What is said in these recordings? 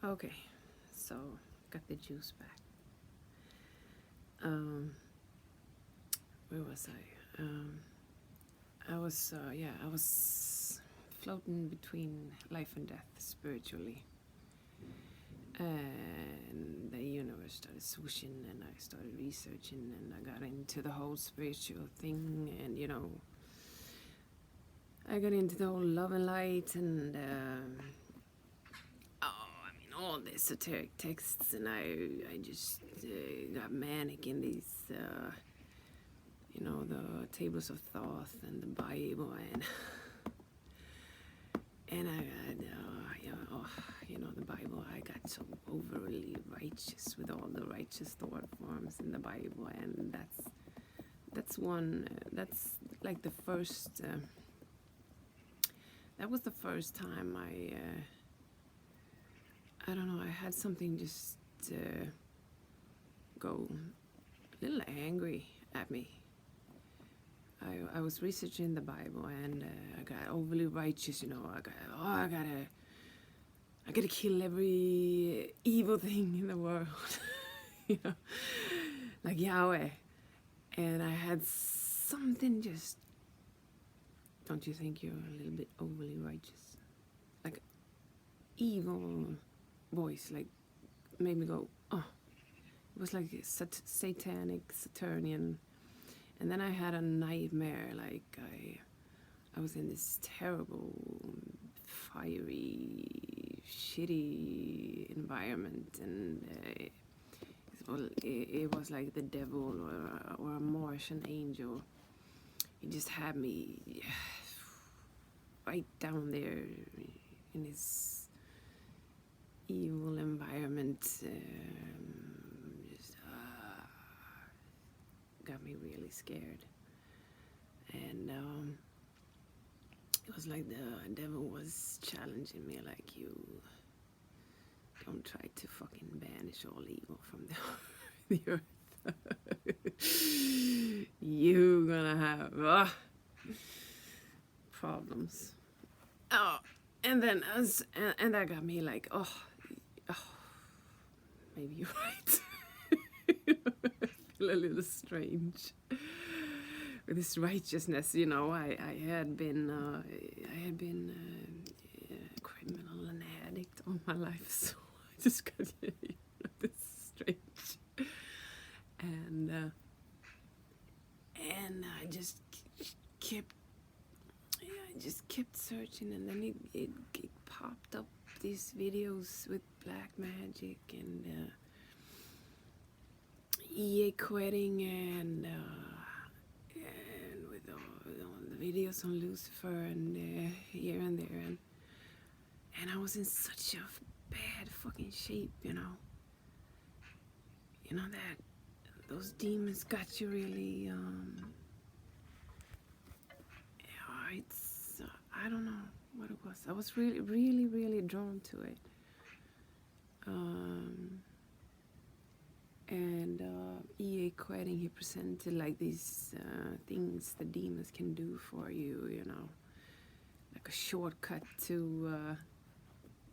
Okay, so got the juice back. Where was I? I was floating between life and death spiritually, and the universe started swooshing, and I started researching, and I got into the whole spiritual thing, and I got into the whole love and light, and all the esoteric texts, and I just got manic in these, the tables of Thoth and the Bible, and I got, the Bible. I got so overly righteous with all the righteous thought forms in the Bible, and that's one. That's like the first. That was the first time I don't know, I had something just go a little angry at me. I was researching the Bible, and I got overly righteous, I gotta kill every evil thing in the world, like Yahweh. And I had something just, don't you think you're a little bit overly righteous? Like evil voice, like made me go, oh. It was like satanic, Saturnian. And then I had a nightmare, like I was in this terrible, fiery, shitty environment, and it was like the devil or a Martian angel. He just had me right down there in his evil environment. Got me really scared, and it was like the devil was challenging me, like, you don't try to fucking banish all evil from the earth. You're gonna have problems. Oh, and then and that got me like, oh, maybe you're right. A little strange with this righteousness, I had been a criminal and addict all my life, so I just got this strange, and I just kept searching, and then it popped up these videos with black magic and koetting and with all the videos on Lucifer and here and there, and I was in such a bad fucking shape, that those demons got you really. It's I don't know what it was. I was really, really, really drawn to it. And koetting, he presented like these things the demons can do for you, like a shortcut to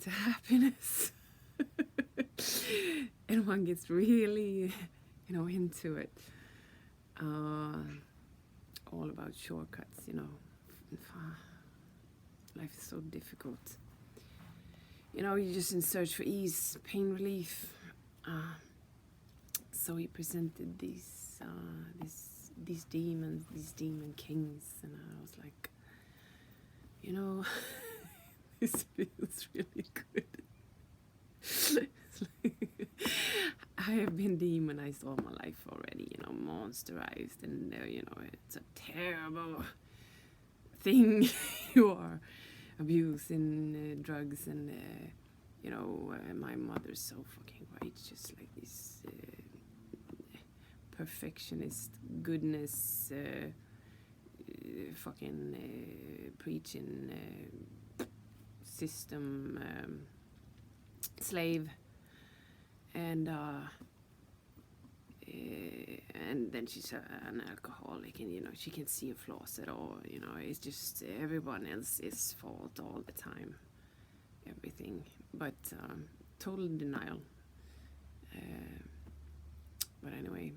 happiness. And one gets really, into it. All about shortcuts, Life is so difficult. You're just in search for ease, pain relief. So he presented these demons, these demon kings, and I was like, this feels really good. I have been demonized all my life already, monsterized, and it's a terrible thing. You are abusing drugs, and my mother's so fucking righteous, like this perfectionist goodness fucking preaching system slave, and then she's an alcoholic, and she can't see her flaws at all. It's just everyone else's fault all the time, everything. But total denial. But anyway,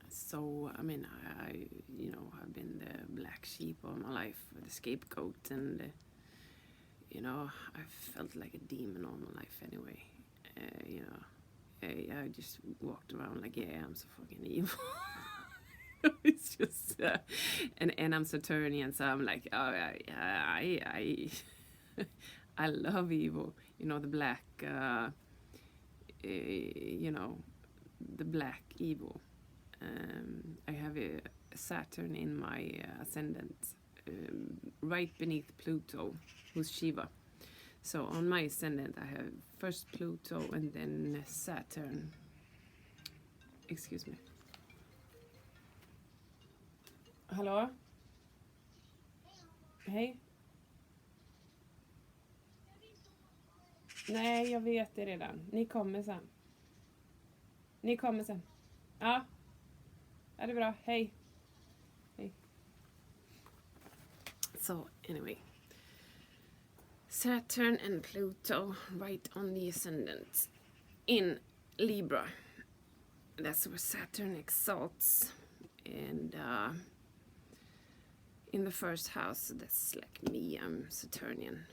so I mean, I you know, I've been the black sheep all my life, the scapegoat, and you know, I felt like a demon all my life anyway. You know, I just walked around like, yeah, I'm so fucking evil. It's just, and I'm Saturnian, so I'm like, oh, I love evil. You know, the black, you know, the black evil. I have a Saturn in my ascendant, right beneath Pluto, who's Shiva. So on my ascendant, I have first Pluto and then Saturn. Excuse me. Hallå? Hej? Nej, jag vet det redan. Ni kommer sen. Ni kommer sen. Ja. Ja, det är bra. Hej. Hej. So, anyway. Saturn and Pluto right on the ascendant in Libra. That's where Saturn exalts. And in the first house, that's like me, I'm Saturnian.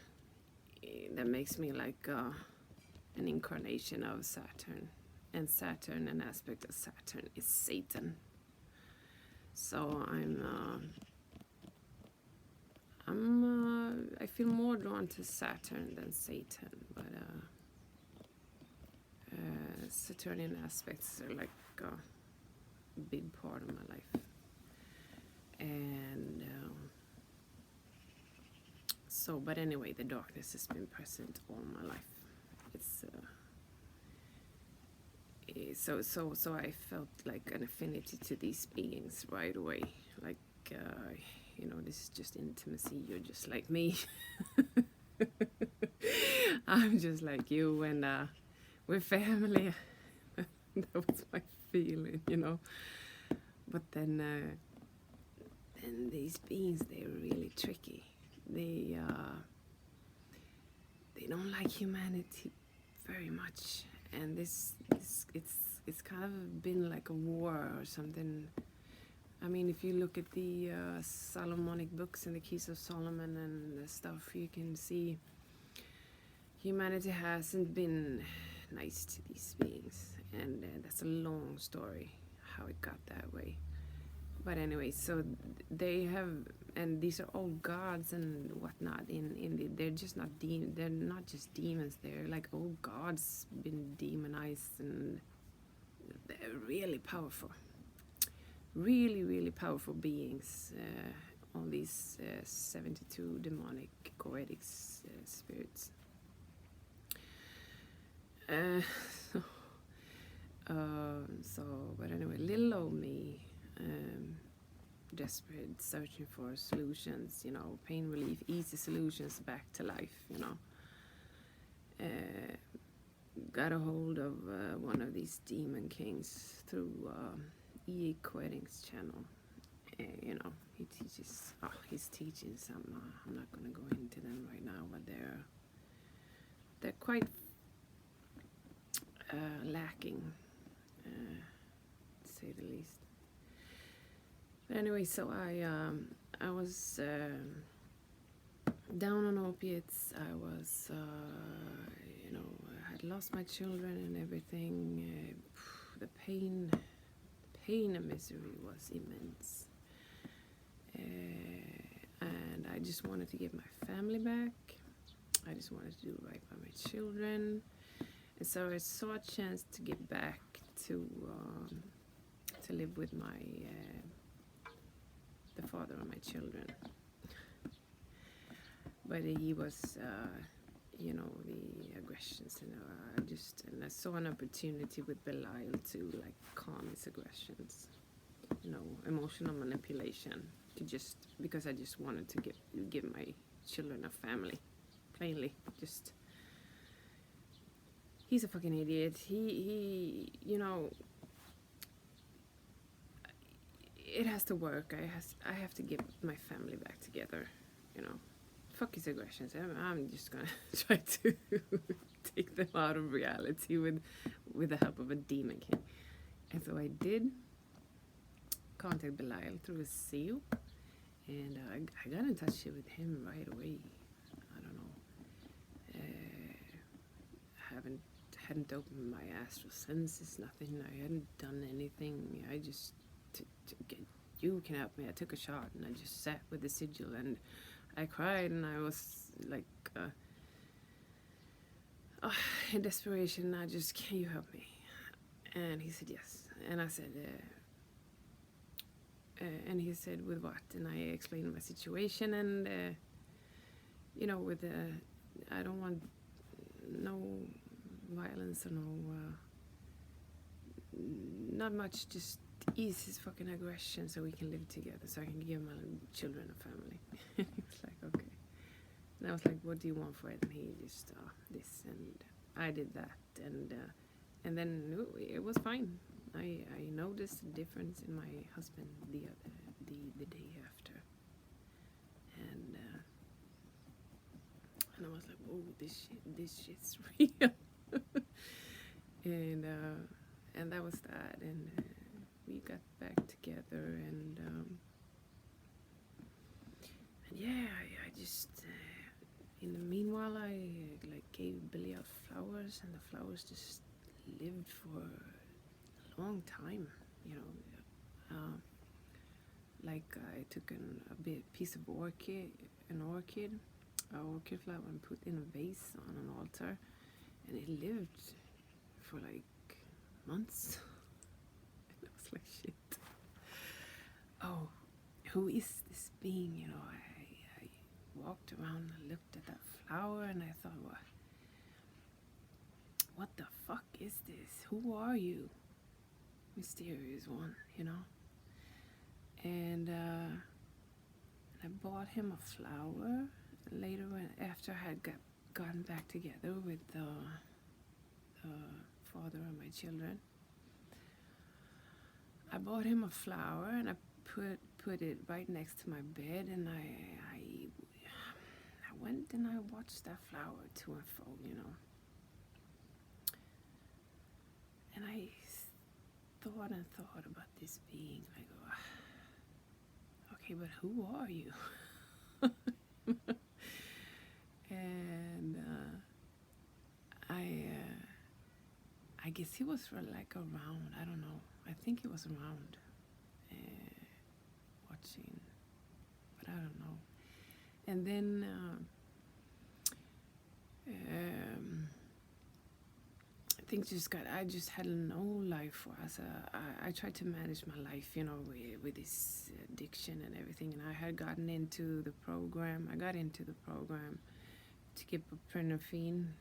That makes me like an incarnation of Saturn. And Saturn, an aspect of Saturn, is Satan. So I feel more drawn to Saturn than Satan, but Saturnian aspects are like a big part of my life. And so, but anyway, the darkness has been present all my life. It's so I felt like an affinity to these beings right away. Like, you know, this is just intimacy. You're just like me. I'm just like you, and we're family. That was my feeling, you know. But then these beings, they're really tricky. They don't like humanity very much, and it's kind of been like a war or something. I mean, if you look at the Solomonic books and the Keys of Solomon and the stuff, you can see humanity hasn't been nice to these beings, and that's a long story how it got that way. But anyway, so they have, and these are all gods and whatnot. They're just not they're not just demons. They're like old gods been demonized, and they're really powerful. Really, really powerful beings. All these 72 demonic koettings spirits. But anyway, little old me. Desperate, searching for solutions, you know, pain relief, easy solutions back to life, you know. Got a hold of one of these demon kings through E. Koetting's channel. You know, he teaches, he's teaching some, I'm not going to go into them right now, but they're quite lacking, to say the least. But anyway, so I was down on opiates. I was, you know, I had lost my children and everything. The pain and misery was immense. And I just wanted to get my family back. I just wanted to do right by my children. And so I saw a chance to get back to live with my the father of my children. But he was, you know, the aggressions, and I saw an opportunity with Belial to like calm his aggressions, you know, emotional manipulation, to just, because I just wanted to give my children a family, plainly. Just, he's a fucking idiot. He you know, it has to work. I have to get my family back together, you know. fuck his aggressions. I'm just gonna try to take them out of reality with the help of a demon king. And so I did contact Belial through a seal, and I got in touch with him right away. I don't know. Hadn't opened my astral senses, nothing. I hadn't done anything. I just you can help me. I took a shot and I just sat with the sigil and I cried and I was like in desperation. I just, can you help me? And he said yes. And I said, and he said, with what? And I explained my situation and with I don't want no violence or no not much, just ease his fucking aggression so we can live together, so I can give my children a family. He was like, okay. And I was like, what do you want for it? And he just this, and I did that, and then it was fine. I noticed a difference in my husband the day after, and I was like, whoa, this shit's real. And that was that, and we got back together, and yeah, I just in the meanwhile I gave Belial flowers, and the flowers just lived for a long time, like I took a piece of orchid flower, and put in a vase on an altar, and it lived for like months. And I was like, shit. Oh, who is this being? I walked around and looked at that flower, and I thought, what the fuck is this? Who are you, mysterious one? And I bought him a flower later, after I had gotten back together with the father of my children. I bought him a flower, and I put it right next to my bed, and I went and I watched that flower to and fro, and I thought about this being. I go, okay, but who are you? And I guess he was like around. I don't know. I think he was around watching, but I don't know. And then things just I just had no life for us. I tried to manage my life, with this addiction and everything. And I had gotten into the program. I got into the program to get buprenorphine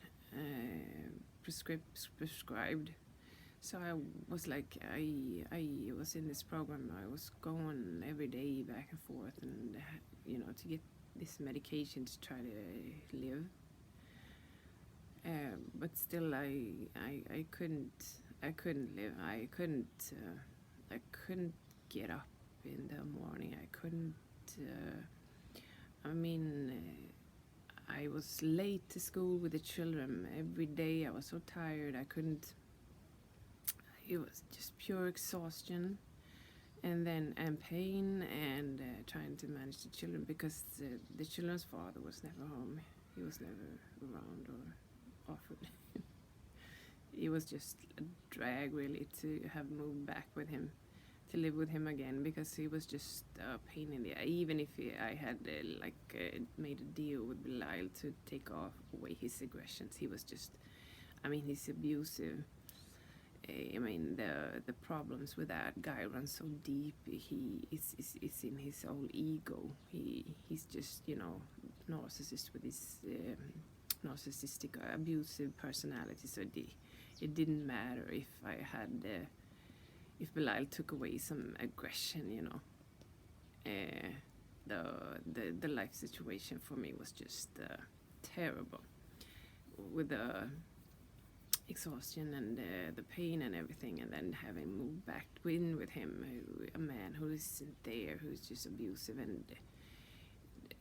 prescribed. So I was like, I was in this program. I was going every day back and forth, and to get this medication to try to live. But still, I couldn't live. I couldn't get up in the morning. I couldn't. I was late to school with the children every day. I was so tired. I couldn't. It was just pure exhaustion, and pain, and trying to manage the children, because the children's father was never home. He was never around or offered. It was just a drag, really, to have moved back with him, to live with him again, because he was just a pain in the eye. Even if I had made a deal with Belial to take away his aggressions, he was just, he's abusive. The problems with that guy run so deep. He is in his whole ego. He's just, narcissist with his narcissistic, abusive personality. So it didn't matter if I had, if Belial took away some aggression, the life situation for me was just terrible, with the exhaustion and the pain and everything, and then having moved back in with him, a man who isn't there, who's just abusive, and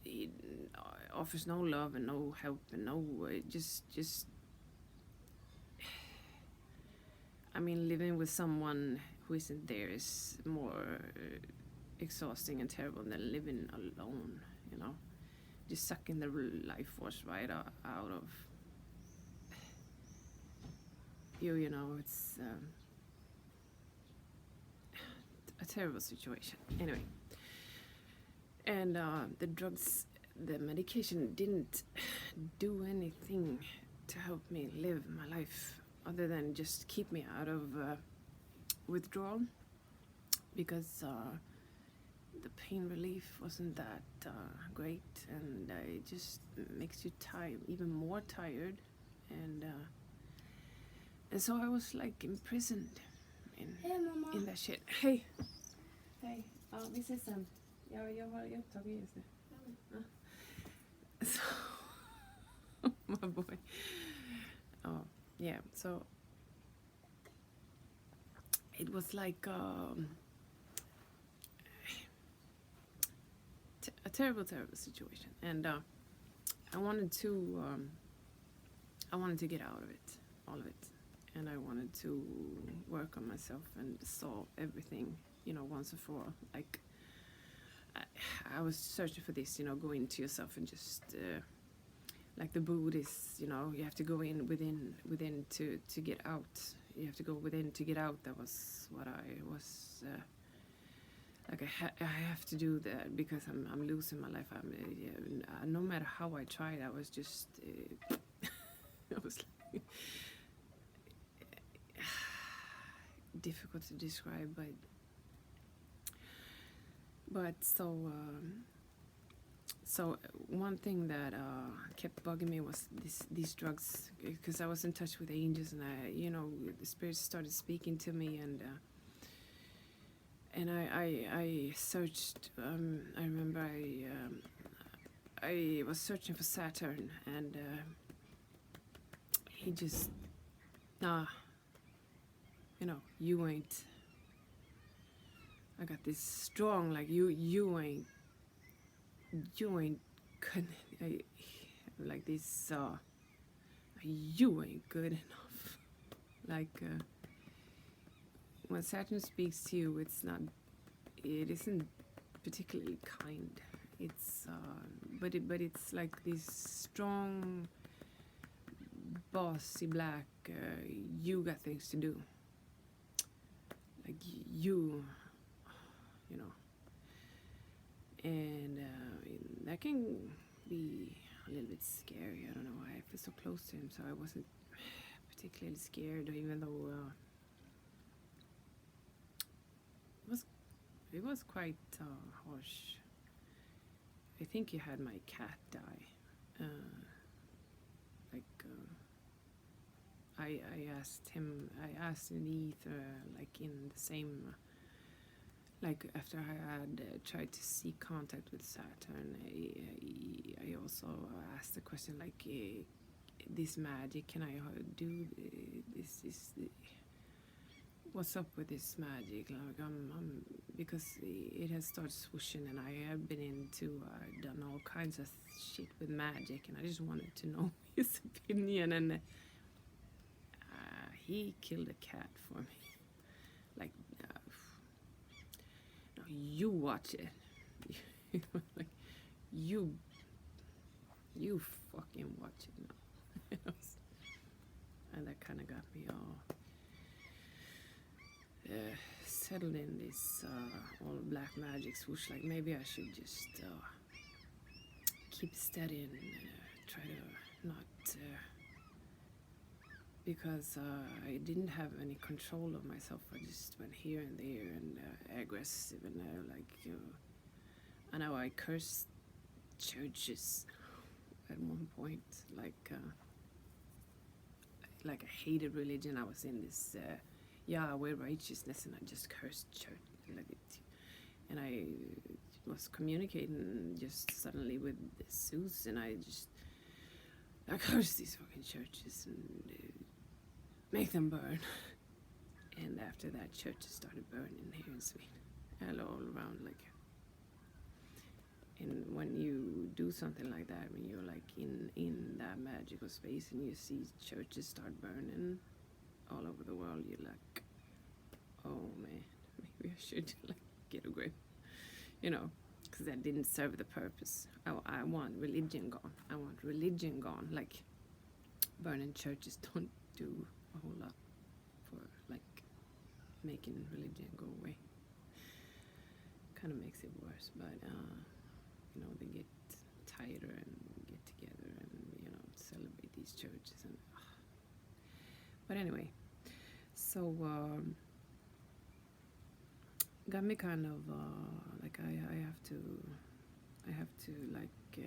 it offers no love and no help and no just I mean, living with someone who isn't there is more exhausting and terrible than living alone, you know, just sucking the life force right out of you, you know. It's a terrible situation anyway. And the drugs, the medication didn't do anything to help me live my life other than just keep me out of withdrawal, because the pain relief wasn't that great, and it just makes you tired, even more tired, and so I was like imprisoned in that shit. Hey, vi ses sen. Jag har upptagit just nu. So, my boy. Yeah, so it was like a terrible situation, and I wanted to get out of it, all of it, and I wanted to work on myself and solve everything, you know, once and for all. Like I was searching for this, you know, go into yourself and just like the Buddhists, you know, you have to go in within to get out. You have to go within to get out. That was what I was like. I have to do that because I'm losing my life. No matter how I tried, I was just I was like, difficult to describe, but so one thing that kept bugging me was these drugs, because I was in touch with angels, and you know, the spirits started speaking to me, and I searched. I remember I was searching for Saturn, and he just, you know, you ain't. I got this strong, like you ain't good, like this, you ain't good enough. Like when Saturn speaks to you, it isn't particularly kind. It's but it's like this strong, bossy black. You got things to do. Like you know. And that can be a little bit scary. I don't know why I feel so close to him, so I wasn't particularly scared, even though it was quite harsh. I think he had my cat die. I asked him. I asked in the ether, like in the same. Like after I had tried to seek contact with Saturn, I also asked the question, like, this magic, can I do this? What's up with this magic? Like because it has started swooshing, and I have been done all kinds of shit with magic, and I just wanted to know his opinion, and he killed a cat for me. Like. You watch it. Like you fucking watch it now. And that kind of got me all settled in this all black magic swoosh. Like maybe I should just keep steady and try to not. Because I didn't have any control of myself. I just went here and there and aggressive, and I know I cursed churches at one point. Like I hated religion. I was in this Yahweh righteousness, and I just cursed church. And I was communicating just suddenly with Zeus, and I cursed these fucking churches and make them burn. And after that, churches started burning here in Sweden, all around. Like And when you do something like that, when you're like in that magical space and you see churches start burning all over the world, you're like, oh man, maybe I should like get a grip, you know, because that didn't serve the purpose. I want religion gone. I want religion gone. Like, burning churches don't do a whole lot for like making religion go away. Kind of makes it worse, but you know, they get tighter and get together and, you know, celebrate these churches and but anyway, so got me kind of like I have to like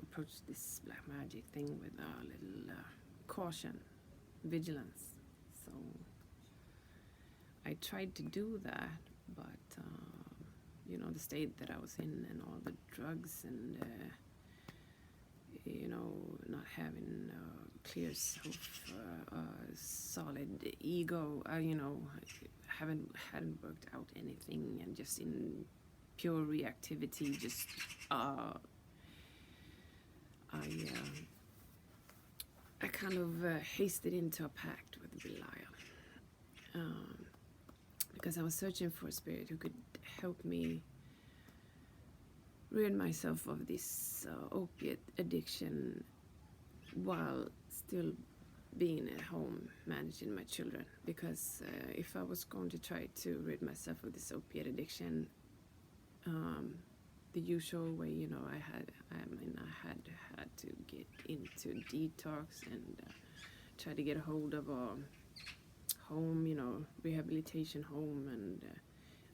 approach this black magic thing with a little caution, vigilance. So I tried to do that, but you know, the state that I was in and all the drugs and you know, not having clear self, solid ego, you know, hadn't worked out anything, and just in pure reactivity, just I kind of hasted into a pact with Belial, because I was searching for a spirit who could help me rid myself of this opiate addiction while still being at home managing my children. Because if I was going to try to rid myself of this opiate addiction the usual way, you know, I had to get into detox and try to get a hold of a home, you know, rehabilitation home, and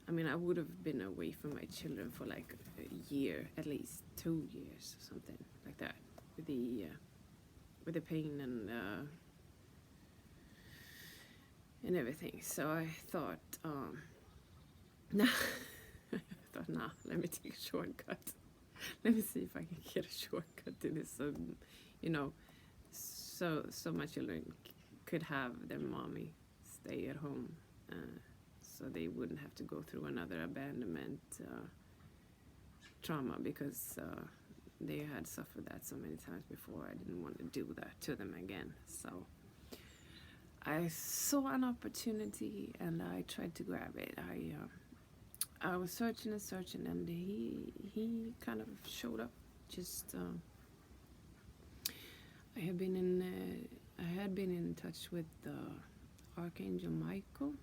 I mean, I would have been away from my children for like a year, at least 2 years, or something like that, with the pain and everything. So I thought, nah, let me take a shortcut. Let me see if I can get a shortcut to this, you know, so my children could have their mommy stay at home, so they wouldn't have to go through another abandonment trauma, because they had suffered that so many times before. I didn't want to do that to them again. So I saw an opportunity and I tried to grab it. I was searching and searching, and he kind of showed up. Just I had been in touch with Archangel Michael,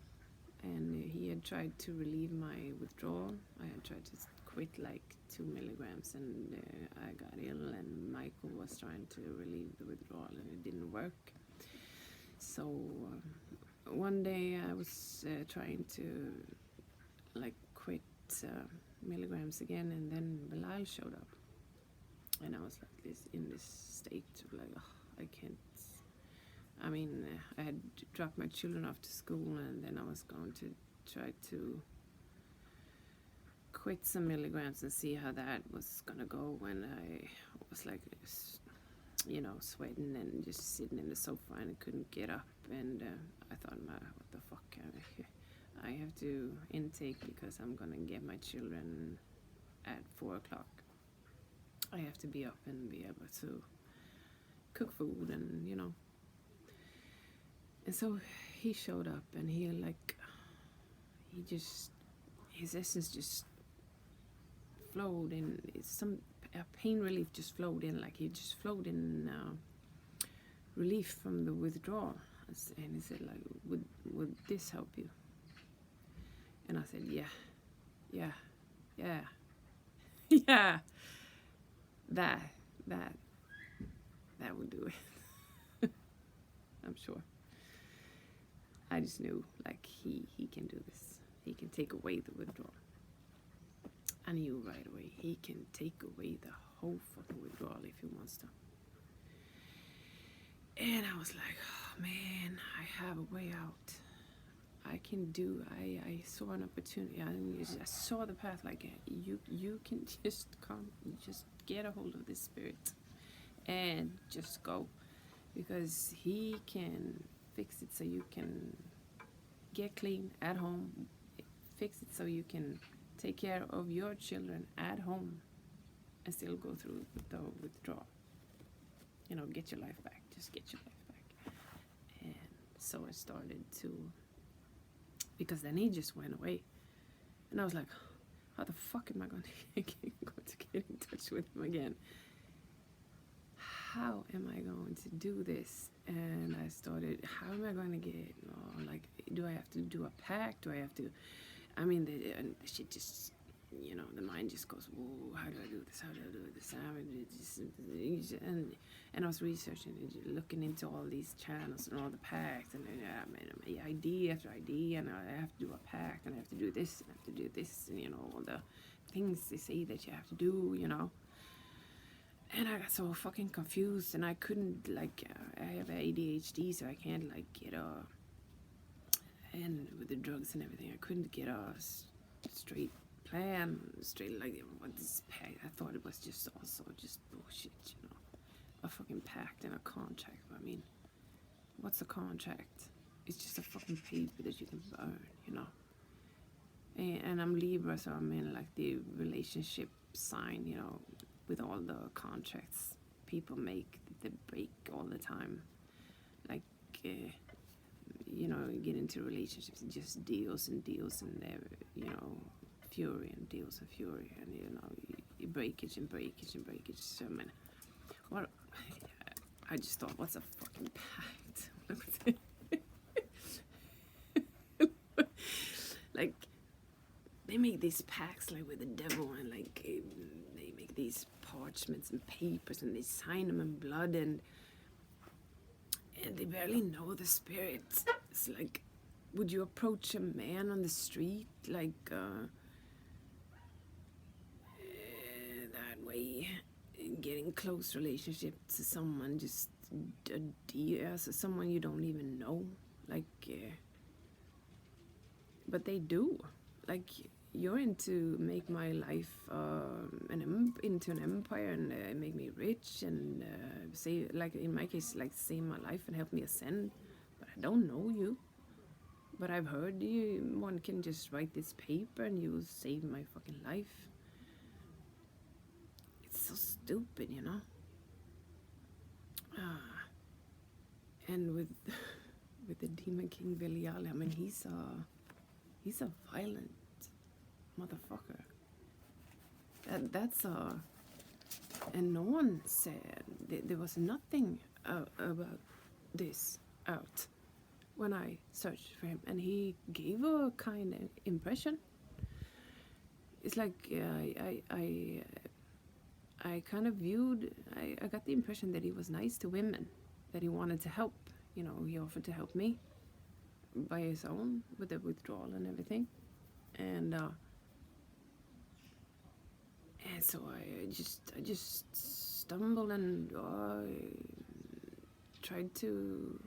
and he had tried to relieve my withdrawal. I had tried to quit like 2 milligrams, and I got ill, and Michael was trying to relieve the withdrawal, and it didn't work. So one day I was trying to like quit milligrams again, and then Belial showed up, and I was like in this state of like, oh, I can't. I mean, I had dropped my children off to school, and then I was going to try to quit some milligrams and see how that was gonna go, when I was like, you know, sweating and just sitting in the sofa and I couldn't get up, and I thought, what the fuck, I have to intake because I'm gonna get my children at 4 o'clock. I have to be up and be able to cook food, and you know. And so he showed up, and his essence just flowed in. A pain relief just flowed in, like he just flowed in relief from the withdrawal. And he said, like, would this help you? And I said, yeah, that would do it. I'm sure. I just knew, like, he can do this. He can take away the withdrawal. I knew right away, he can take away the whole fucking withdrawal if he wants to. And I was like, oh man, I have a way out. I saw an opportunity. I saw the path, like, you can just come, just get a hold of this spirit and just go, because he can fix it so you can get clean at home, fix it so you can take care of your children at home, and still go through the withdrawal. You know, get your life back. Just get your life back. And so I started to, because then he just went away. And I was like, how the fuck am I going to get in touch with him again? How am I going to do this? And I started, how am I going to get, like, do I have to do a pact? Do I have to, I mean, the shit just, you know, the mind just goes, whoa, how do I do this? How do I do this? And I was researching, looking into all these channels and all the pacts, and I made idea after idea, and I have to do a pact, and I have to do this, and I have to do this, and, you know, all the things they say that you have to do, you know. And I got so fucking confused, and I couldn't, like, I have ADHD, so I can't, like, get and with the drugs and everything, I couldn't get a straight plan, straight, like, what this pact, I thought it was just also just bullshit, you know, a fucking pact and a contract. I mean, what's a contract? It's just a fucking paper that you can burn, you know. And I'm Libra, so I'm in, like, the relationship sign, you know, with all the contracts people make, they break all the time. Like, you know, you get into relationships, and just deals and deals, and you know, fury and deals and fury, and, you know, you breakage and breakage and breakage. So, I mean, what? I just thought, what's a fucking pact? Like, they make these pacts, like, with the devil, and, like, they make these parchments and papers, and they sign them in blood, and they barely know the spirits. It's like, would you approach a man on the street, like, that way, getting close relationship to someone, just someone you don't even know, like, but they do, like, you're into make my life into an empire, and make me rich, and say, like, in my case, like, save my life and help me ascend. But I don't know you. But I've heard one can just write this paper and you will save my fucking life. It's so stupid, you know. And with the Demon King Belial, I mean, he's a violent motherfucker. That's and no one said, there was nothing about this out when I searched for him, and he gave a kind of impression. It's like, I kind of viewed, I got the impression that he was nice to women, that he wanted to help. You know, he offered to help me by his own with the withdrawal and everything. And so I just stumbled, and tried to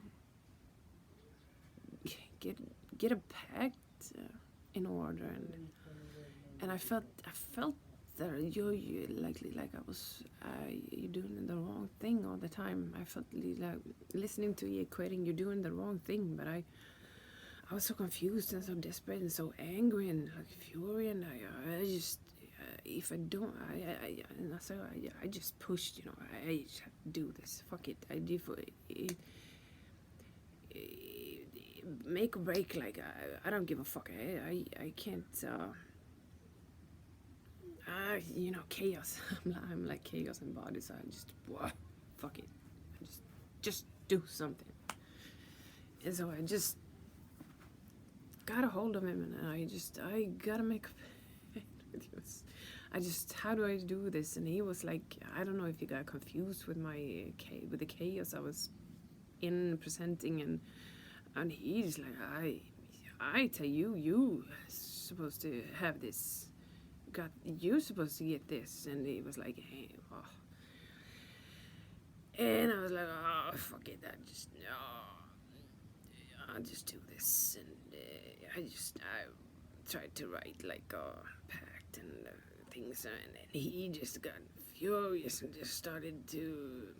get a pact in order, and I felt that you like I was you're doing the wrong thing all the time. I felt like listening to you quitting, you're doing the wrong thing, but I was so confused and so desperate and so angry and, like, fury, and I just if I don't, I just pushed, you know, I just have to do this. Fuck it. I do for it, make or break. Like, I don't give a fuck. I can't. You know, chaos. I'm like chaos embodied. So I just, fuck it. I just do something. And so I just got a hold of him, and I gotta make. How do I do this? And he was like, I don't know if he got confused with with the chaos I was presenting, and he's like, I tell you supposed to have this, you're supposed to get this. And he was like, hey, and I was like, fuck it, I'll just do this. And I tried to write, like, a pact and things, and he just got furious and just started to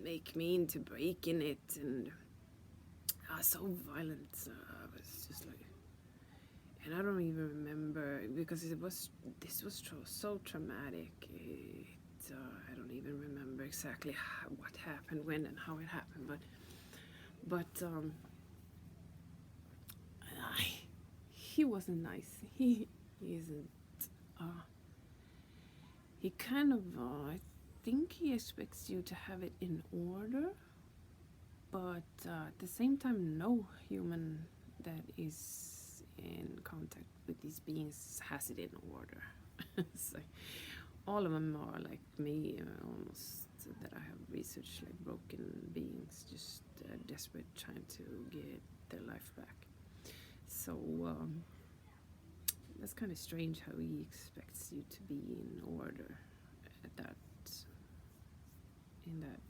make me into breaking it, and so violent. I was just like, and I don't even remember, because this was so traumatic. I don't even remember exactly what happened, when, and how it happened. But he wasn't nice. He isn't. He kind of. I think he expects you to have it in order, but at the same time, no human that is in contact with these beings has it in order. So all of them are like me, almost, that I have researched, like broken beings, just desperate, trying to get their life back. So that's kind of strange how he expects you to be in order at that, in that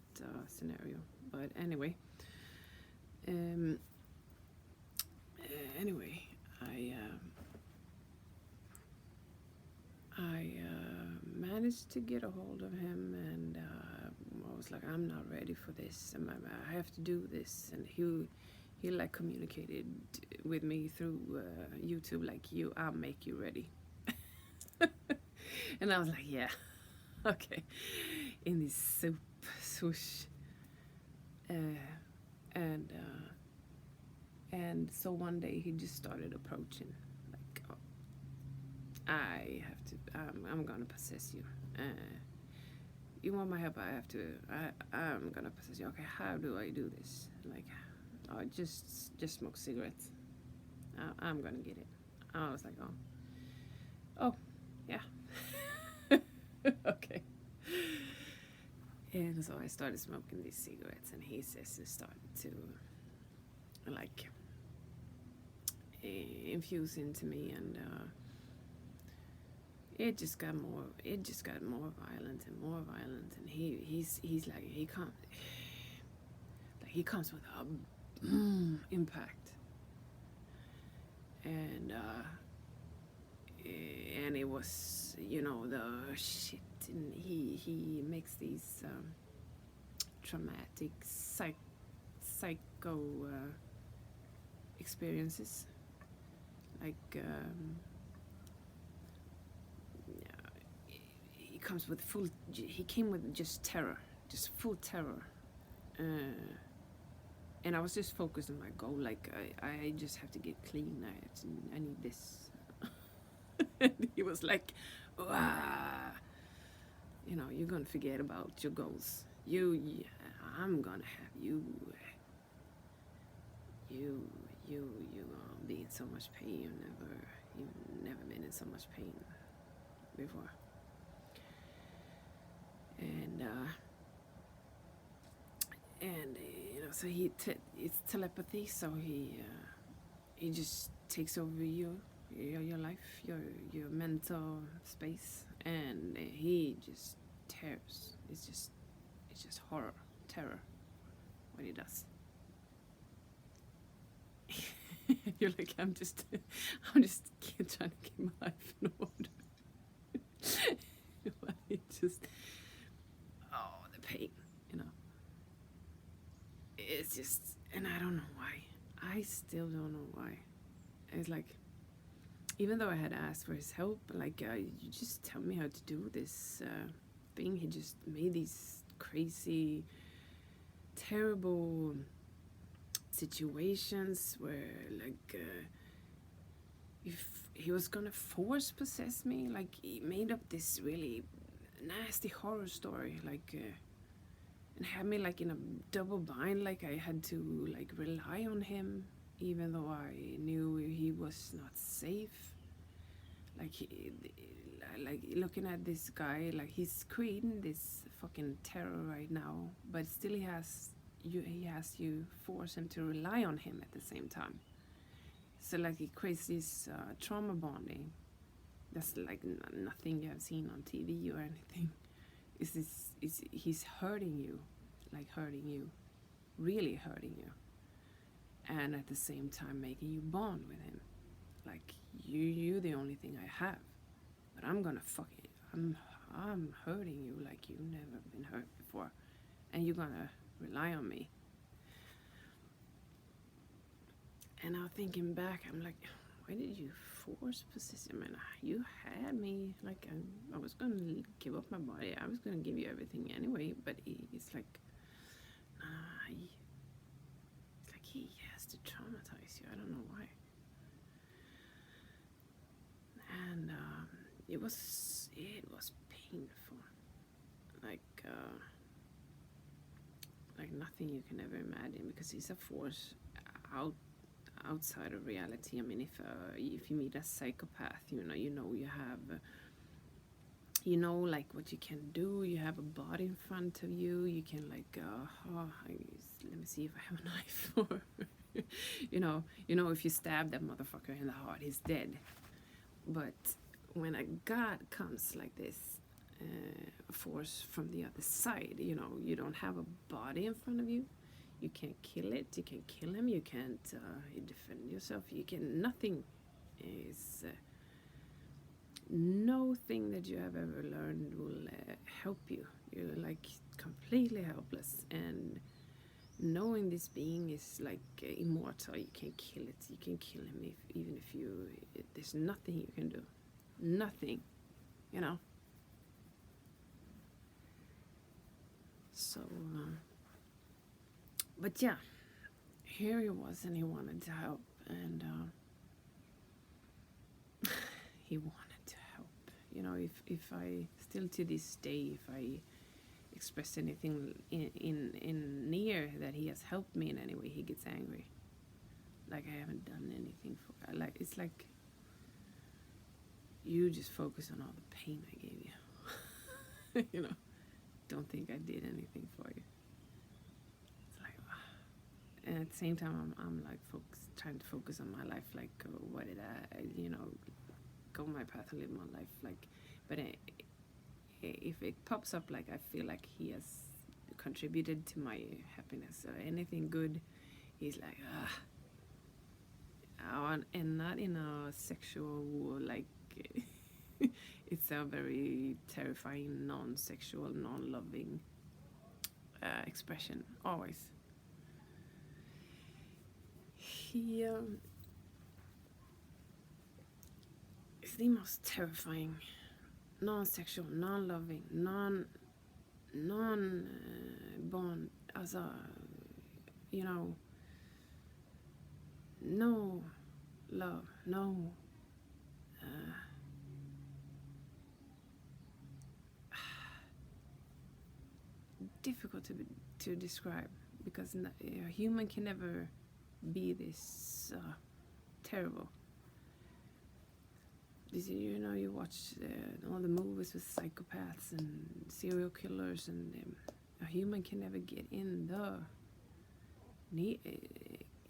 scenario. But anyway, I managed to get a hold of him, and I was like, I'm not ready for this, and I have to do this. And he like communicated with me through YouTube, like, I'll make you ready. And I was like, yeah, okay, in this soup swoosh. And so one day he just started approaching, like, oh, I have to, I'm gonna possess you. You want my help? I'm gonna possess you. Okay, how do I do this? Like, oh, just smoke cigarettes. I'm gonna get it. I was like, oh, yeah. Okay. And so I started smoking these cigarettes, and he says it started to, like, infuse into me, and it just got more violent and more violent. And he's like, he comes with a impact, and it was, the shit. And he makes these traumatic psycho experiences, like he came with just terror, just full terror, and I was just focused on my goal, like, I just have to get clean. I need this. And he was like, you're gonna forget about your goals. I'm gonna have you gonna be in so much pain. You've never been in so much pain before. And so it's telepathy. So he just takes over your life, your mental space, and he just tears. It's just horror, terror, what he does. You're like, I'm just trying to keep my life in order. It just, the pain, it's just, and I don't know why. I still don't know why. It's like, even though I had asked for his help, like, you just tell me how to do this thing. He just made these crazy, terrible situations where, like, if he was gonna force possess me, like, he made up this really nasty horror story, like, and had me, like, in a double bind, like I had to, like, rely on him, even though I knew he was not safe. Like, looking at this guy, like, he's creating this fucking terror right now, but still he has you force him to rely on him at the same time. So, like, it creates this trauma bonding that's like nothing you have seen on TV or anything. He's hurting you, like, really hurting you, and at the same time making you bond with him, like, you're the only thing I have, but I'm gonna fuck it. I'm hurting you like you've never been hurt before, and you're gonna rely on me. And now thinking back, I'm like, why did you force possess? I mean, you had me. Like, I was gonna give up my body. I was gonna give you everything anyway. But it's like, it's like he has to traumatize you. I don't know why. And it was painful. Like nothing you can ever imagine, because he's a force outside of reality. I mean, if you meet a psychopath, you have, like what you can do. You have a body in front of you. You can like, let me see if I have a knife, or if you stab that motherfucker in the heart, he's dead. But when a god comes like this, a force from the other side, you don't have a body in front of you. You can't kill it. You can't kill him. You can't defend yourself. Nothing is. No thing that you have ever learned will help you. You're like completely helpless. And knowing this being is like immortal. You can't kill it. You can kill him even if you. There's nothing you can do. Nothing. So. But yeah, here he was, and he wanted to help, and he wanted to help. If I still to this day, if I express anything in near that he has helped me in any way, he gets angry. Like I haven't done anything for. Like it's like you just focus on all the pain I gave you. Don't think I did anything for you. And at the same time, I'm like trying to focus on my life. Like, what did I, go my path and live my life. Like, but if it pops up, like I feel like he has contributed to my happiness or anything good, he's like, and not in a sexual like. It's a very terrifying, non-sexual, non-loving expression. Always. He is the most terrifying, non-sexual, non-loving, non-bond, as a, no love, no difficult to describe, because a human can never be this terrible. You watch all the movies with psychopaths and serial killers, and a human can never get a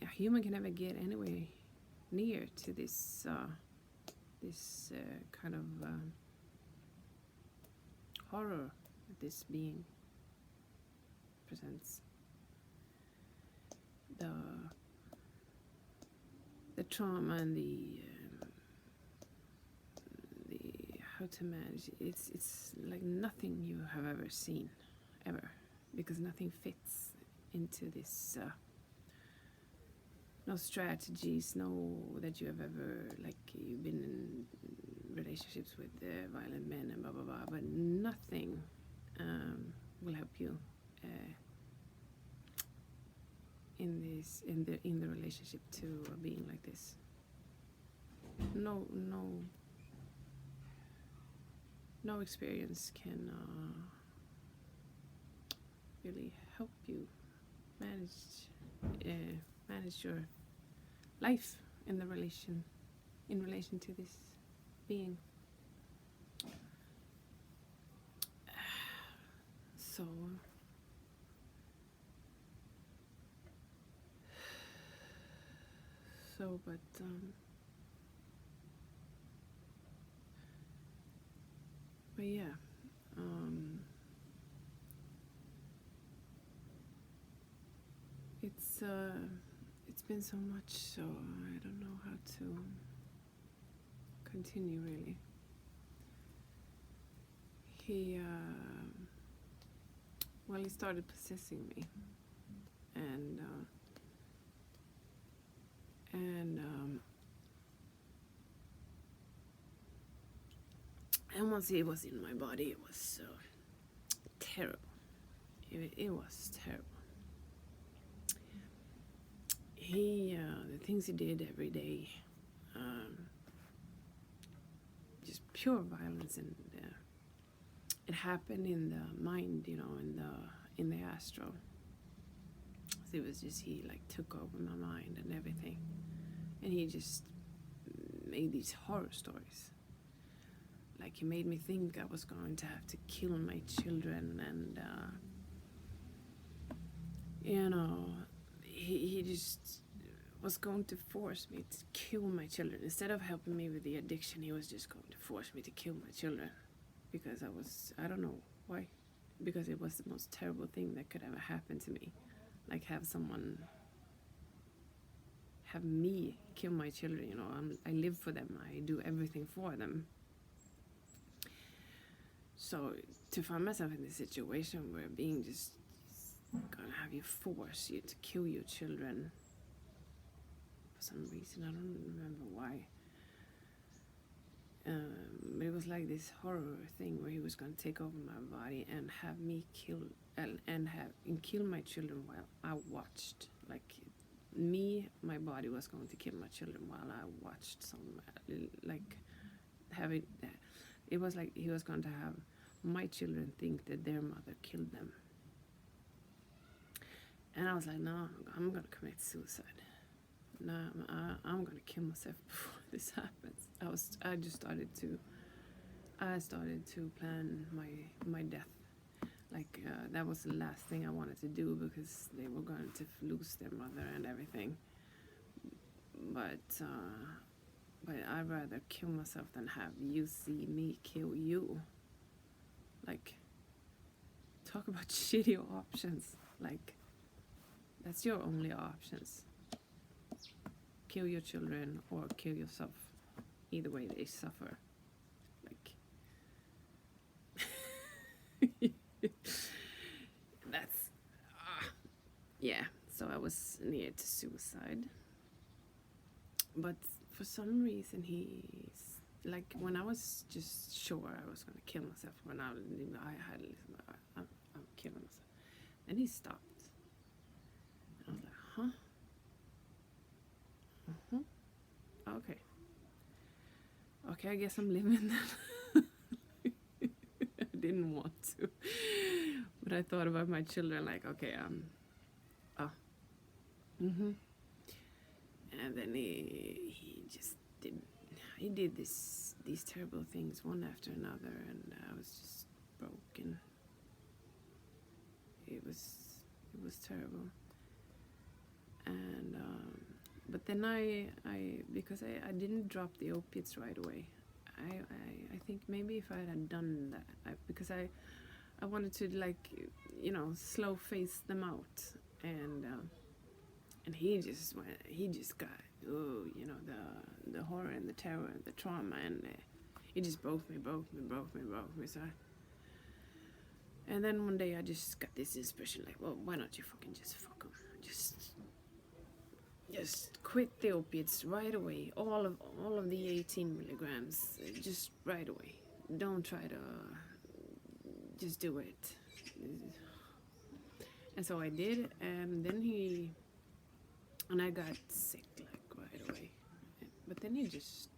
human can never get anywhere near to this kind of horror that this being presents. The trauma and the how to manage it's like nothing you have ever seen ever, because nothing fits into this. No strategies, no that you have ever, like, you've been in relationships with violent men and blah blah blah, but nothing will help you in the relationship to a being like this. No experience can really help you manage your life in relation to this being. But yeah, it's been so much, so I don't know how to continue really. He started possessing me, and once he was in my body, it was so terrible. It was terrible. The things he did every day, just pure violence, and it happened in the mind, in the astral. So it was just, he like took over my mind and everything, and he just made these horror stories. Like, he made me think I was going to have to kill my children, and he just was going to force me to kill my children. Instead of helping me with the addiction, he was just going to force me to kill my children, because I don't know why, because it was the most terrible thing that could ever happen to me. Like, have me kill my children, I live for them, I do everything for them. So to find myself in this situation where being just gonna have you, force you to kill your children for some reason, I don't remember why. But it was like this horror thing where he was gonna take over my body and have me kill my children while I watched. Like, my body was going to kill my children while I watched it was like he was going to have my children think that their mother killed them. And I was like, no, I'm going to commit suicide. No, I'm going to kill myself before this happens. I started to plan my death. Like, that was the last thing I wanted to do, because they were going to lose their mother and everything. But I'd rather kill myself than have you see me kill you. Like, talk about shitty options. Like, that's your only options. Kill your children or kill yourself. Either way, they suffer. Like, that's, yeah. So I was near to suicide. But for some reason, he's like, when I was just sure I was going to kill myself, when I had, I'm killing myself. And he stopped. And I was like, huh? Okay. Okay, I guess I'm living then. I didn't want to. But I thought about my children, like, okay, and then he just did these terrible things one after another, and I was just broken. It was terrible. And but then I because I didn't drop the opiates right away. I think maybe if I had done that, because I wanted to, like, slow phase them out, and he just got the horror and the terror and the trauma, and it just broke me. So and then one day I just got this inspiration, like, well, why don't you fucking just fuck them? Just quit the opiates right away. All of the 18 milligrams, just right away. Don't try to, just do it. And so I did, and then I got sick, like, right away. But then he just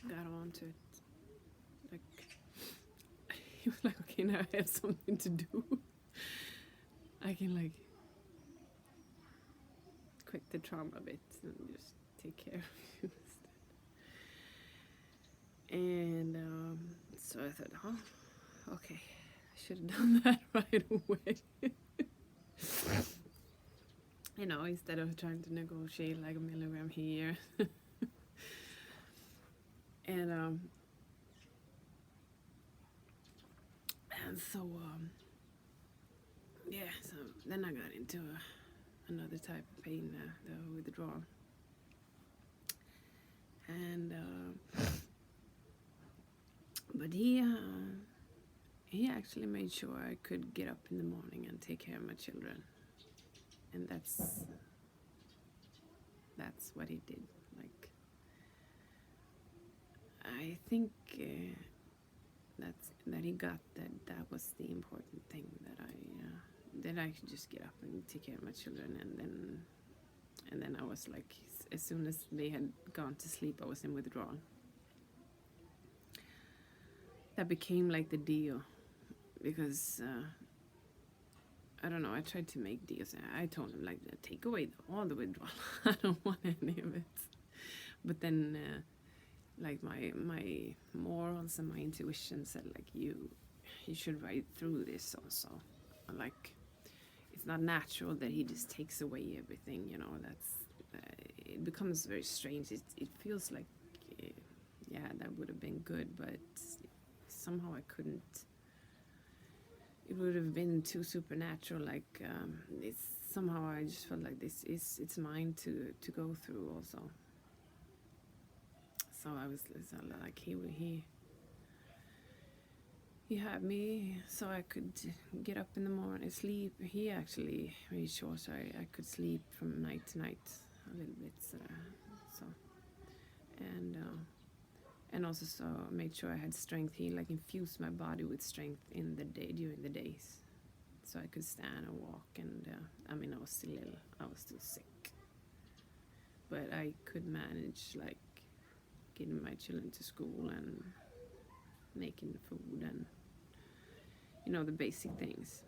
got on to it. Like, he was like, okay, now I have something to do. I can, like, quit the trauma a bit and just take care of you instead. And so I thought, okay, I should have done that right away. Instead of trying to negotiate like a milligram here. And so so then I got into another type of pain, the withdrawal. And but he actually made sure I could get up in the morning and take care of my children, and that's what he did. Like, I think that he got that was the important thing, that I could just get up and take care of my children, and then I was like, as soon as they had gone to sleep, I was in withdrawal. That became like the deal, because I don't know, I tried to make deals. I told him, like, take away all the withdrawal. I don't want any of it. But then like my morals and my intuition said, like, you should ride through this also. Like, it's not natural that he just takes away everything, you know. That's it becomes very strange. It feels like yeah, that would have been good, but somehow I couldn't. It would have been too supernatural. Like it's somehow I just felt like it's mine to go through also. So I was like, he had me so I could get up in the morning, sleep. He actually made sure so I could sleep from night to night a little bit. So and also so made sure I had strength. He like infused my body with strength in the day, during the days, so I could stand and walk. And I mean, I was still ill. I was still sick, but I could manage, like, getting my children to school and making the food and, you know, the basic things.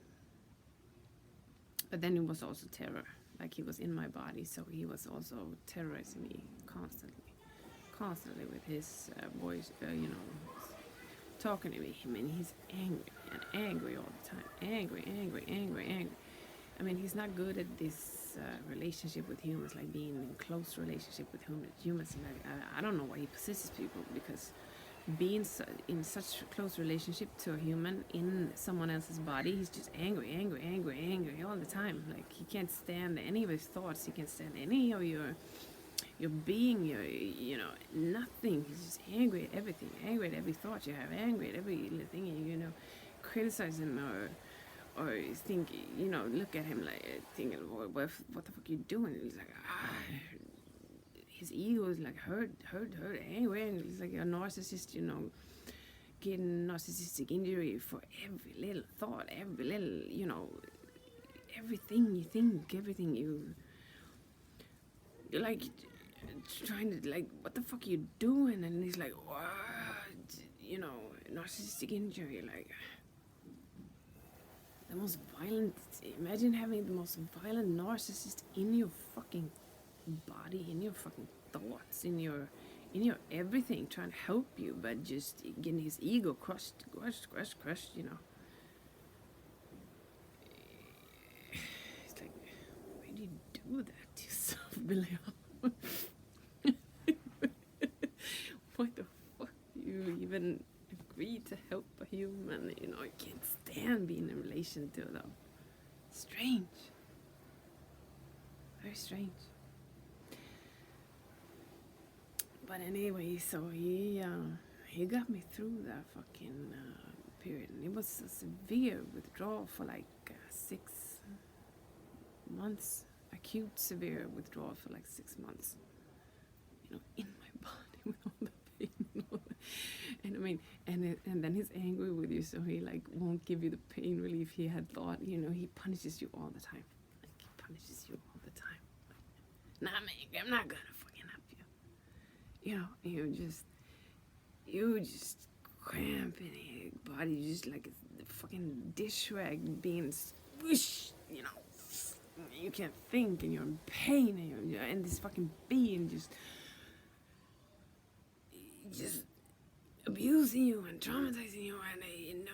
But then it was also terror. Like, he was in my body, so he was also terrorizing me constantly with his voice, you know, talking to me. I mean, he's angry all the time. Angry. I mean, he's not good at this relationship with humans, like being in close relationship with humans. And I don't know why he possesses people, because being in such close relationship to a human in someone else's body, he's just angry all the time. Like, he can't stand any of his thoughts. He can't stand any of your being, you know, nothing. He's just angry at everything, angry at every thought you have, angry at every little thing, you know, criticize him or think, you know, look at him like thinking, what the fuck you doing? And he's like, his ego is like hurt, angry, and he's like a narcissist, you know, getting narcissistic injury for every little thought, every little, you know, everything you think, everything you're like trying to, like, what the fuck are you doing? And he's like, what? You know, narcissistic injury, like the most violent. Imagine having the most violent narcissist in your fucking body, in your fucking thoughts, in your everything, trying to help you, but just getting his ego crushed, you know. It's like, why do you do that to yourself, Belial? Why the fuck do you even agree to help a human? You know, I can't stand being in relation to them. Strange. Very strange. But anyway, so he got me through that fucking period. And it was a severe withdrawal for like 6 months. Acute severe withdrawal for like 6 months. You know, in my body with all the pain and all that. And I mean, and then he's angry with you, so he like won't give you the pain relief he had thought. You know, he punishes you all the time. Like, he punishes you all the time. Nah, man, I'm not gonna fucking help you. You know, you just cramping your body, just like the fucking dish rag being squished, you know. You can't think, and you're in pain, and this fucking being just abusing you and traumatizing you, and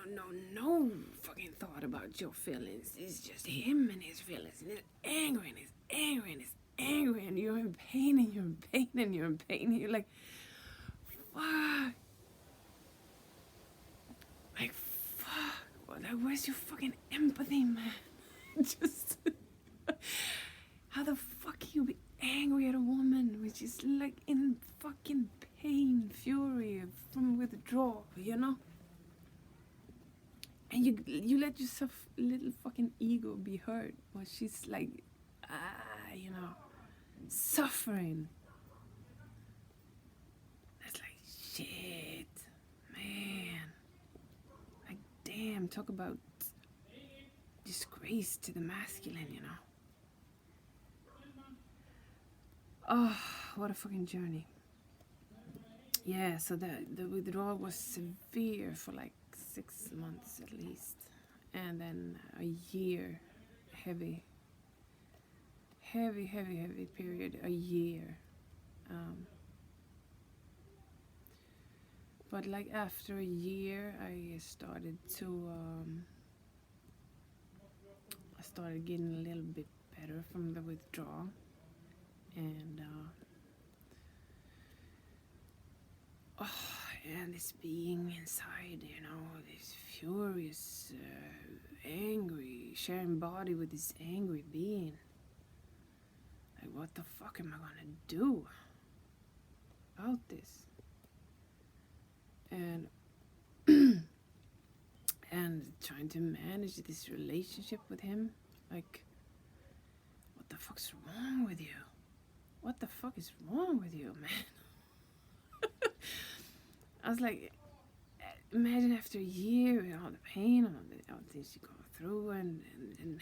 no fucking thought about your feelings. It's just him and his feelings, and he's angry, and he's angry, and he's angry, and you're in pain, and you're in pain, and you're in pain, and you're like, fuck. Like, fuck. Well, where's your fucking empathy, man? Just, how the fuck can you be angry at a woman which is like in fucking pain, fury from withdrawal, you know? And you let yourself little fucking ego be hurt while she's like, you know, suffering. That's like, shit, man. talk about disgrace to the masculine, you know. Oh, what a fucking journey. Yeah, so the withdrawal was severe for like 6 months at least. And then a year, heavy period, a year. But like after a year, I started getting a little bit better from the withdrawal. And this being inside, you know, this furious, angry, sharing body with this angry being. Like, what the fuck am I gonna do about this? And and trying to manage this relationship with him. Like, what the fuck's wrong with you? What the fuck is wrong with you, man? I was like, imagine after a year, all the pain, all the things you go through, and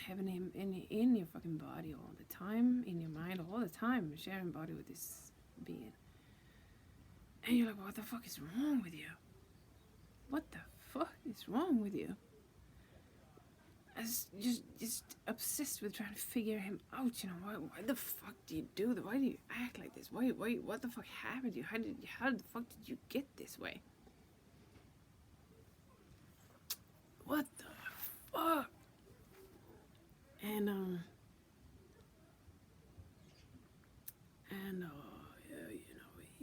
having him in your fucking body all the time, in your mind all the time, sharing body with this being. And you're like, what the fuck is wrong with you? What the fuck is wrong with you? I was just obsessed with trying to figure him out, you know, why the fuck do you do that? Why do you act like this? Why, what the fuck happened to you? How the fuck did you get this way? What the fuck? And you know,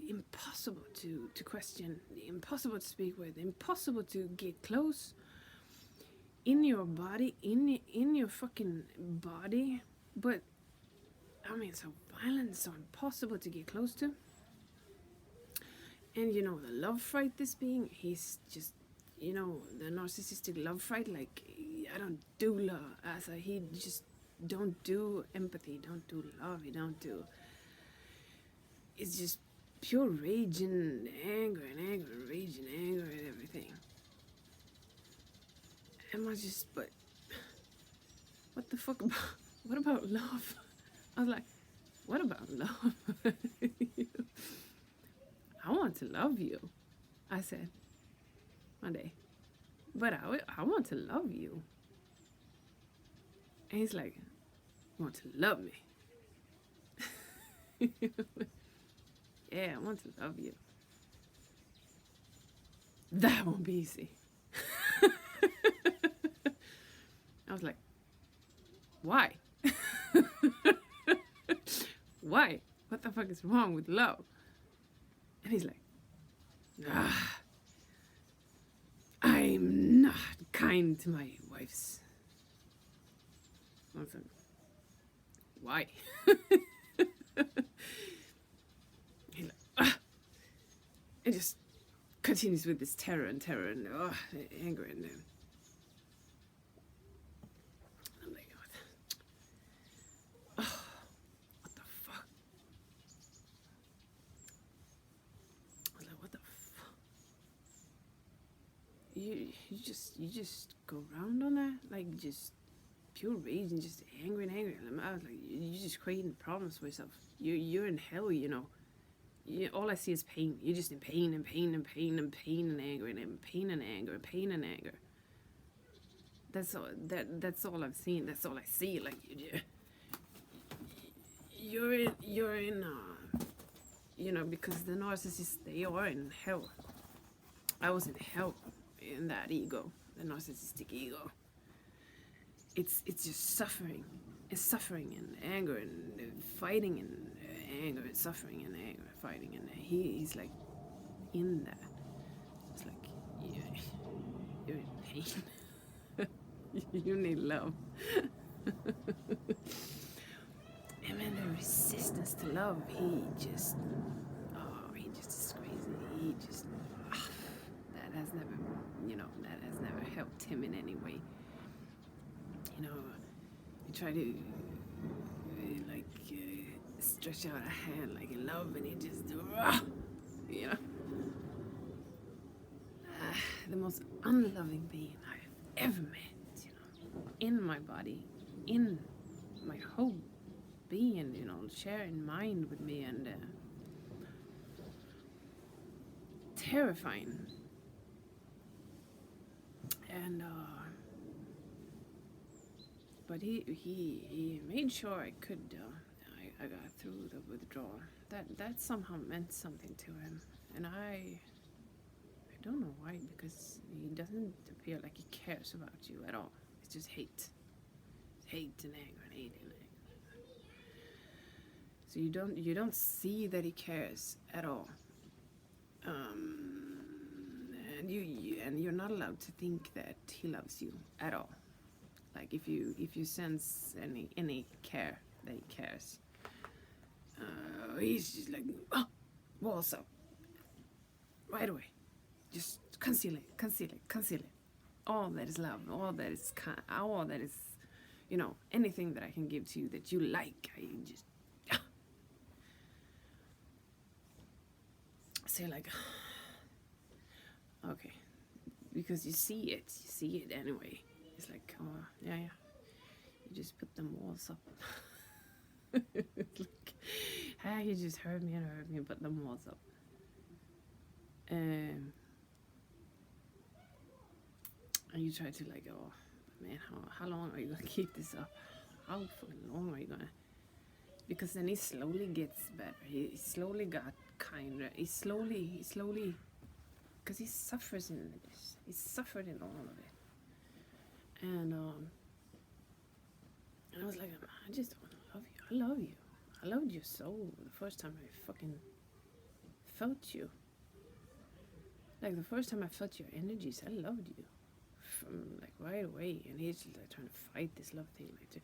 impossible to question, impossible to speak with, impossible to get close. In your body, in your fucking body, but I mean, so violent, so impossible to get close to. And you know, the love fright, this being, he's just, you know, the narcissistic love fright, like, I don't do love, he just don't do empathy, don't do love, he don't do, it's just pure rage and anger, rage and anger and everything. And I just, but what the fuck about, what about love? I was like, what about love? I want to love you, I said one day, but I want to love you. And he's like, you want to love me? Yeah, I want to love you. That won't be easy. I was like, why? Why? What the fuck is wrong with love? And he's like, I'm not kind to my wives. I was like, why? He's like, and just continues with this terror and anger and I'm like, what the fuck? I was like, what the fuck? You just go around on that, like, just pure rage and just angry and angry. And I was like, you're just creating problems for yourself. You're in hell, you know. All I see is pain. You're just in pain and pain and pain and pain and anger and pain and anger and pain and anger. That's all. That's all I've seen. That's all I see. Like, you're in. You know, because the narcissists, they are in hell. I was in hell in that ego, the narcissistic ego. It's just suffering. It's suffering and anger and fighting and anger and suffering and anger and fighting, and he's like in that. It's like, yeah, you're in pain. You need love. And then the resistance to love, he just is crazy. He just, that has never helped him in any way. You know, you try to stretch out a hand like in love, and he just, you know, the most unloving being I've ever met, you know, in my body, in my whole being, you know, sharing mind with me, and terrifying. And but he made sure I could. I got through the withdrawal. That somehow meant something to him, and I don't know why, because he doesn't appear like he cares about you at all. It's just hate and anger and hate and anger. So you don't see that he cares at all. And you're not allowed to think that he loves you at all. Like if you sense any care that he cares, he's just like, oh, walls up right away. Just conceal it. All that is love, all that is all that is, you know, anything that I can give to you that you like, I just say like, okay, because you see it anyway. It's like, oh yeah, you just put them walls up. It's like, ah, you just heard me, put them walls up. And you try to like, oh man, how long are you gonna keep this up? How fucking long are you gonna? Because then he slowly gets better. He slowly got kinder. He slowly, because he suffers in this. He suffered in all of it. And I was like, I just want to love you. I love you. I loved you so the first time I fucking felt you. Like the first time I felt your energies, I loved you from like right away. And he's just like trying to fight this love thing, like to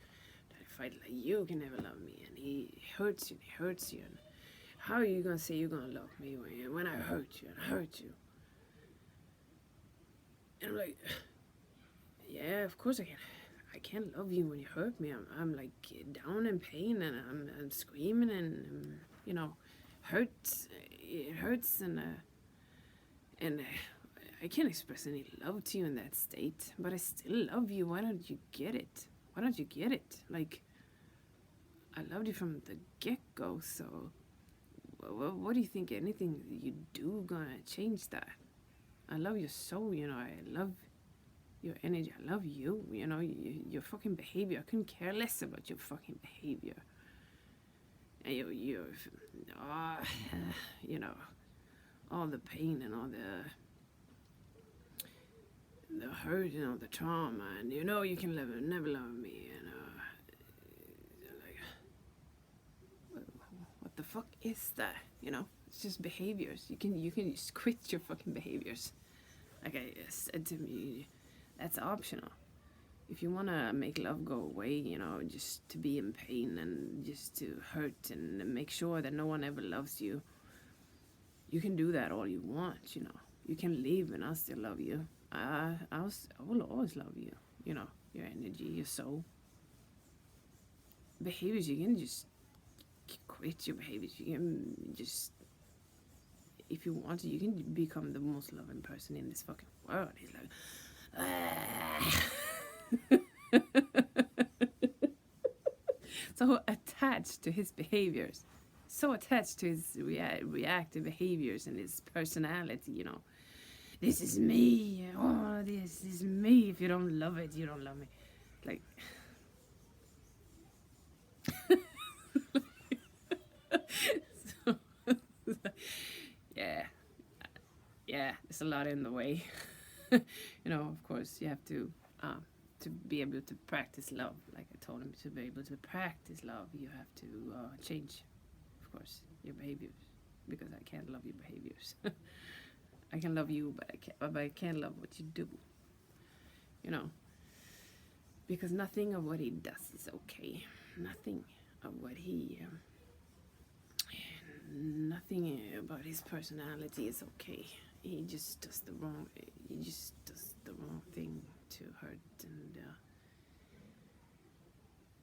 fight like you can never love me, and he hurts you. And how are you gonna say you're gonna love me when I hurt you? And I'm like, yeah, of course I can. I can't love you when you hurt me. I'm like down in pain, and I'm screaming, and you know, hurts. It hurts, and I can't express any love to you in that state. But I still love you. Why don't you get it? Like, I loved you from the get-go. So, what do you think? Anything you do gonna change that? I love your soul. You know, I love your energy. I love you. You know, your fucking behavior. I couldn't care less about your fucking behavior. And you know, all the pain and all the hurt, you know, the trauma, and you know you can never love me, and like, what the fuck is that? You know, it's just behaviors. You can just quit your fucking behaviors. Like I said to me, that's optional. If you want to make love go away, you know, just to be in pain and just to hurt and make sure that no one ever loves you, you can do that all you want, you know. You can leave and I'll still love you. I will always love you, you know, your energy, your soul. Behaviors, you can just quit your behaviors. You can just, if you want to, you can become the most loving person in this fucking world. He's like, so attached to his behaviors, so attached to his reactive behaviors and his personality, you know. This is me. Oh, this is me. If you don't love it, you don't love me. Like, so, yeah, there's a lot in the way. You know, of course, you have to be able to practice love. Like I told him, to be able to practice love, you have to change, of course, your behaviors, because I can't love your behaviors. I can love you, but I can't love what you do. You know, because nothing of what he does is okay. Nothing of what nothing about his personality is okay. He just does the wrong thing to hurt, and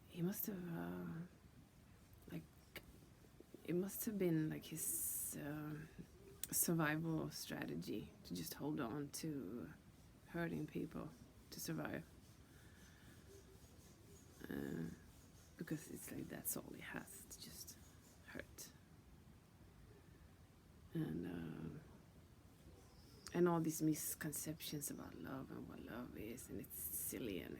he must have like, it must have been like his survival strategy to just hold on to hurting people to survive. Because it's like that's all he has, it's just hurt. And all these misconceptions about love and what love is, and it's silly, and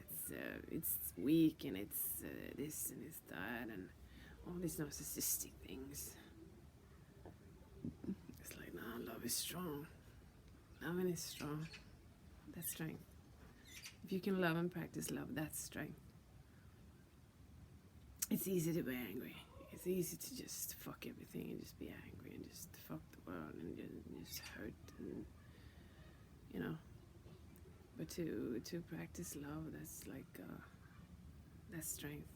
it's weak, and it's this and it's that, and all these narcissistic things. It's like, nah, love is strong. Loving is strong. That's strength. If you can love and practice love, that's strength. It's easy to be angry. It's easy to just fuck everything and just be angry and just fuck the world and just hurt, and you know. But to practice love, that's like that's strength.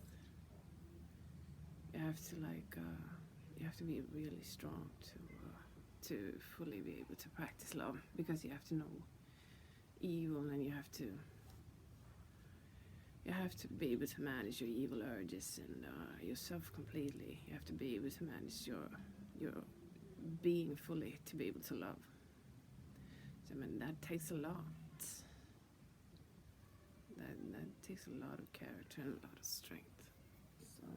You have to you have to be really strong to fully be able to practice love, because you have to know evil, and you have to be able to manage your evil urges and yourself completely. You have to be able to manage your being fully to be able to love. So I mean, that takes a lot. That takes a lot of character and a lot of strength. So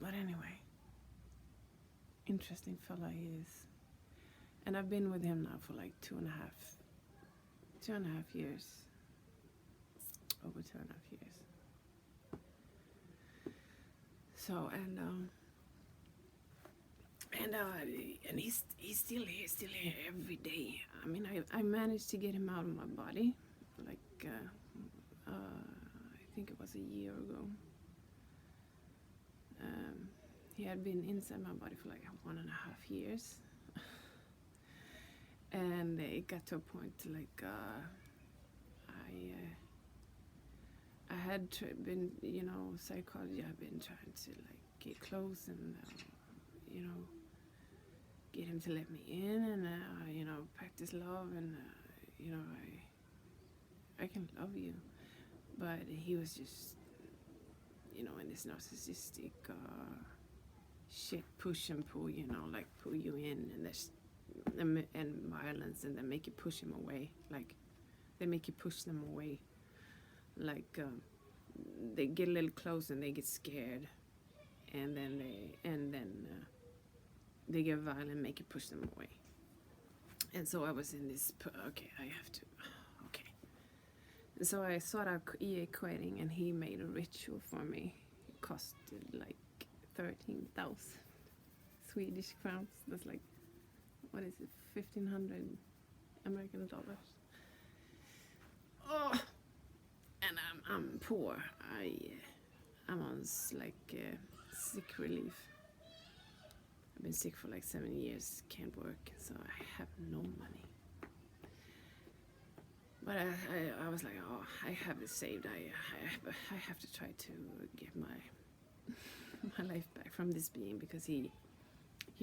but anyway, interesting fella he is. And I've been with him now for like 2.5 years. Over 2.5 years. So and he's still here every day. I mean, I managed to get him out of my body, like I think it was a year ago. He had been inside my body for like 1.5 years. And it got to a point like I had been, you know, psychology. I've been trying to like get close and you know, get him to let me in, and you know, practice love, and you know, I can love you. But he was just, you know, in this narcissistic shit, push and pull, you know, like pull you in, and there's and violence, and they make you push him away, like they make you push them away, like they get a little close and they get scared, and then they get violent, make you push them away. And so I was in this, okay, I have to, okay. And so I sought out EA koetting, and he made a ritual for me. It costed like 13,000 Swedish crowns. That's like, what is it, 1,500 American dollars. Oh, and I'm poor. I'm on like sick relief. I've been sick for like 7 years, can't work, so I have no money. But I was like, oh, I have this saved. I have to try to get my life back from this being, because he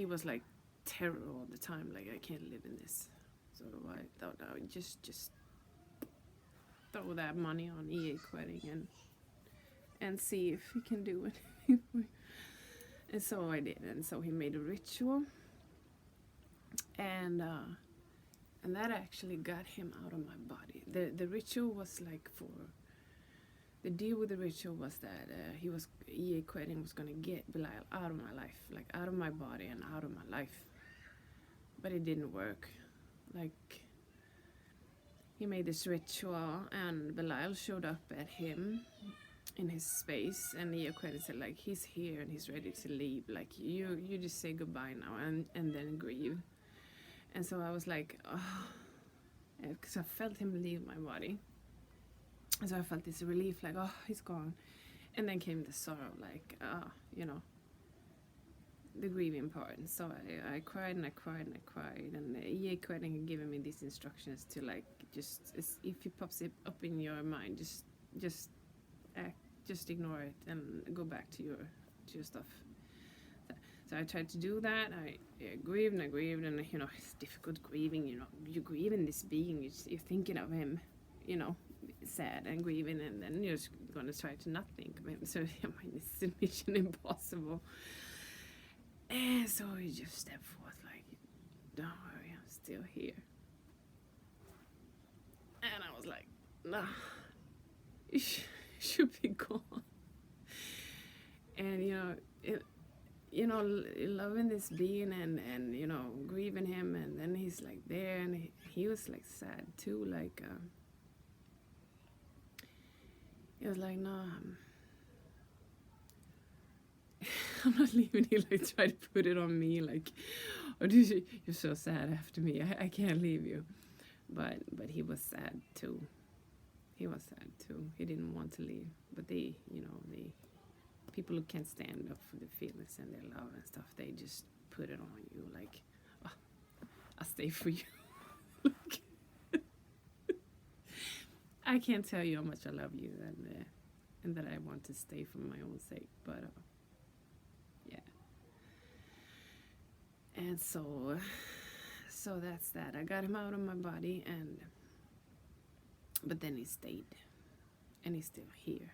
was like terror all the time. Like, I can't live in this. So I thought I would just throw that money on EA koetting and see if he can do it. And so I did, and so he made a ritual, and that actually got him out of my body. The ritual was like, for the deal with the ritual was that EA koetting was gonna get Belial out of my life, like out of my body and out of my life. But it didn't work. Like, he made this ritual, and Belial showed up at him in his space, and EA koetting said, like, he's here and he's ready to leave. Like, you just say goodbye now and then grieve. And so I was like, oh, because I felt him leave my body. And so I felt this relief, like, oh, he's gone. And then came the sorrow, like, you know, the grieving part. And so I cried and I cried and I cried. And EA koetting had given me these instructions to, like, just, if he pops it up in your mind, just ignore it and go back to your stuff. So I tried to do that. I grieved and I grieved, and you know, it's difficult grieving. You know, you grieve in this being. You're thinking of him, you know, sad and grieving, and then you're just gonna try to not think of him. So I mean, it's a mission impossible. And so he just stepped forth, like, don't worry, I'm still here. nah, it should be gone. And loving this being and grieving him, and then he's like there, and he was like sad too, like he was like, no, I'm not leaving. He like tried to put it on me, like, oh, you're so sad after me, I can't leave you. But he was sad too. He was sad too. He didn't want to leave, but they people who can't stand up for their feelings and their love and stuff, they just put it on you, like, oh, I'll stay for you. I can't tell you how much I love you, and that I want to stay for my own sake, but yeah. And so that's that. I got him out of my body, but then he stayed, and he's still here.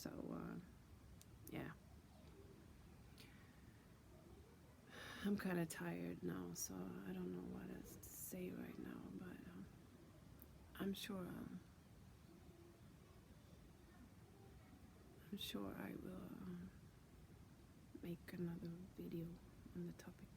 So yeah, I'm kind of tired now, so I don't know what else to say right now, but I'm sure I will make another video on the topic.